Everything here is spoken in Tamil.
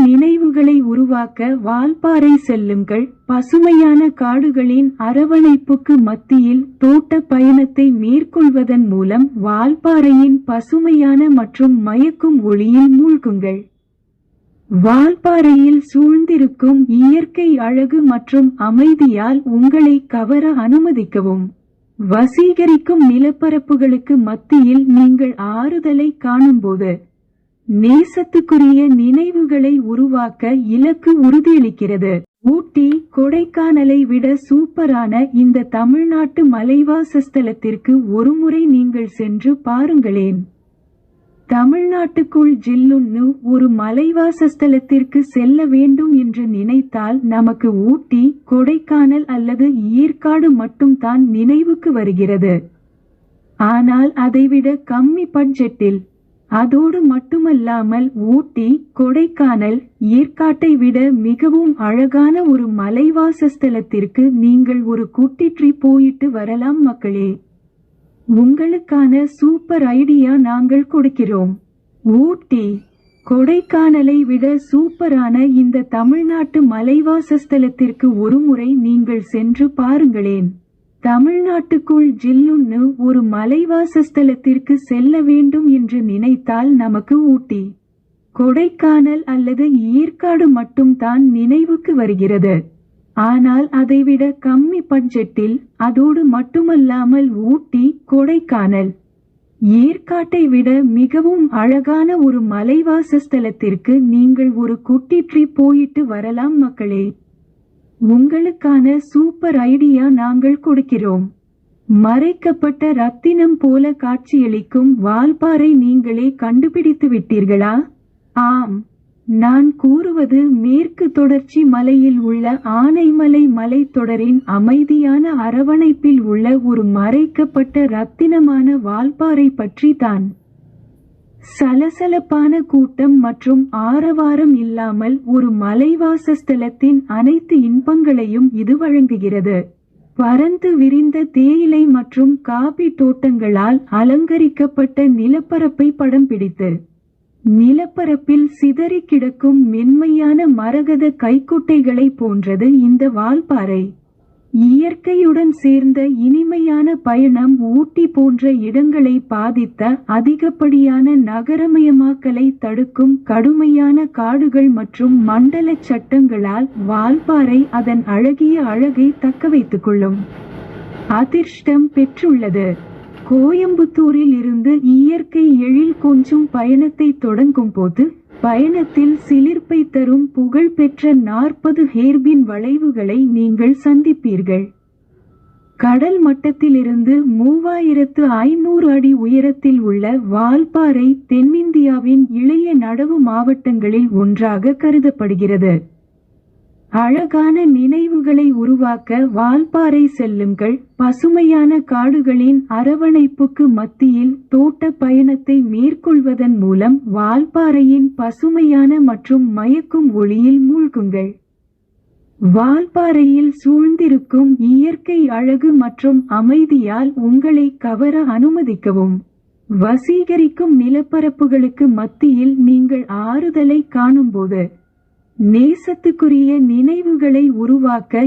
நினைவுகளை உருவாக்க வால்பாறை செல்லுங்கள். பசுமையான காடுகளின் அரவணைப்புக்கு மத்தியில் தோட்ட பயணத்தை மேற்கொள்வதன் மூலம் வால்பாறையின் பசுமையான மற்றும் மயக்கும் ஒளியில் மூழ்குங்கள். வால்பாறையில் சூழ்ந்திருக்கும் இயற்கை அழகு மற்றும் அமைதியால் உங்களை கவர அனுமதிக்கவும். வசீகரிக்கும் நிலப்பரப்புகளுக்கு மத்தியில் நீங்கள் ஆறுதலை காணும்போது நேசத்துக்குரிய நினைவுகளை உருவாக்க இலக்கு உறுதியளிக்கிறது. ஊட்டி, கொடைக்கானலை விட சூப்பரான இந்த தமிழ்நாட்டு மலைவாசஸ்தலத்திற்கு ஒருமுறை நீங்கள் சென்று பாருங்களேன். தமிழ்நாட்டுக்குள் ஜில்லுன்னு ஒரு மலைவாசஸ்தலத்திற்கு செல்ல வேண்டும் என்று நினைத்தால் நமக்கு ஊட்டி, கொடைக்கானல் அல்லது ஏற்காடு மட்டும்தான் நினைவுக்கு வருகிறது. ஆனால் அதைவிட கம்மி பட்ஜெட்டில், அதோடு மட்டுமல்லாமல் ஊட்டி, கொடைக்கானல், ஏற்காட்டை விட மிகவும் அழகான ஒரு மலைவாசஸ்தலத்திற்கு நீங்கள் ஒரு குட்டி ட்ரிப் போயிட்டு வரலாம் மக்களே. உங்களுக்கான சூப்பர் ஐடியா நாங்கள் கொடுக்கிறோம். ஊட்டி, கொடைக்கானலை விட சூப்பரான இந்த தமிழ்நாட்டு மலைவாசஸ்தலத்திற்கு ஒருமுறை நீங்கள் சென்று பாருங்களேன். தமிழ்நாட்டுக்குள் ஜில்லுன்னு ஒரு மலைவாசஸ்தலத்திற்கு செல்ல வேண்டும் என்று நினைத்தால் நமக்கு ஊட்டி, கொடைக்கானல் அல்லது ஏற்காடு மட்டும்தான் நினைவுக்கு வருகிறது. ஆனால் அதைவிட கம்மி பட்ஜெட்டில், அதோடு மட்டுமல்லாமல் ஊட்டி, கொடைக்கானல், ஏற்காட்டை விட மிகவும் அழகான ஒரு மலைவாசஸ்தலத்திற்கு நீங்கள் ஒரு குட்டி ட்ரிப் போயிட்டு வரலாம் மக்களே. உங்களுக்கான சூப்பர் ஐடியா நாங்கள் கொடுக்கிறோம். மறைக்கப்பட்ட ரத்தினம் போல காட்சியளிக்கும் வால்பாறை நீங்களே கண்டுபிடித்து விட்டீர்களா? ஆம், நான் கூறுவது மேற்கு தொடர்ச்சி மலையில் உள்ள ஆனைமலை மலைத்தொடரின் அமைதியான அரவணைப்பில் உள்ள ஒரு மறைக்கப்பட்ட ரத்தினமான வால்பாறை பற்றி தான். சலசலப்பான கூட்டம் மற்றும் ஆரவாரம் இல்லாமல் ஒரு மலைவாசஸ்தலத்தின் அனைத்து இன்பங்களையும் இது வழங்குகிறது. பரந்து விரிந்த தேயிலை மற்றும் காபி தோட்டங்களால் அலங்கரிக்கப்பட்ட நிலப்பரப்பை படம் பிடித்து, நிலப்பரப்பில் சிதறி கிடக்கும் மென்மையான மரகத கைக்குட்டைகளை போன்றது இந்த வால்பாறை. இயற்கையுடன் சேர்ந்த இனிமையான பயணம் ஊட்டி போன்ற இடங்களை பாதித்த அதிகப்படியான நகரமயமாக்கலை தடுக்கும் கடுமையான காடுகள் மற்றும் மண்டல சட்டங்களால் வால்பாறை அதன் அழகிய அழகை தக்கவைத்துக் கொள்ளும் அதிர்ஷ்டம் பெற்றுள்ளது. கோயம்புத்தூரில் இருந்து இயற்கை எழில் கொஞ்சும் பயணத்தை தொடங்கும் போது பயணத்தில் சிலிர்ப்பை தரும் புகழ்பெற்ற 40 ஹேர்பின் வளைவுகளை நீங்கள் சந்திப்பீர்கள். கடல் மட்டத்திலிருந்து 3500 அடி உயரத்தில் உள்ள வால்பாறை தென்னிந்தியாவின் இளைய நடவு மாவட்டங்களில் ஒன்றாக கருதப்படுகிறது. அழகான நினைவுகளை உருவாக்க வால்பாறை செல்லுங்கள். பசுமையான காடுகளின் அரவணைப்புக்கு மத்தியில் தோட்ட பயணத்தை மேற்கொள்வதன் மூலம் வால்பாறையின் பசுமையான மற்றும் மயக்கும் ஒளியில் மூழ்குங்கள். வால்பாறையில் சூழ்ந்திருக்கும் இயற்கை அழகு மற்றும் அமைதியால் உங்களை கவர அனுமதிக்கவும். வசீகரிக்கும் நிலப்பரப்புகளுக்கு மத்தியில் நீங்கள் ஆறுதலை காணும்போது நேசத்துக்குரிய நினைவுகளை உருவாக்க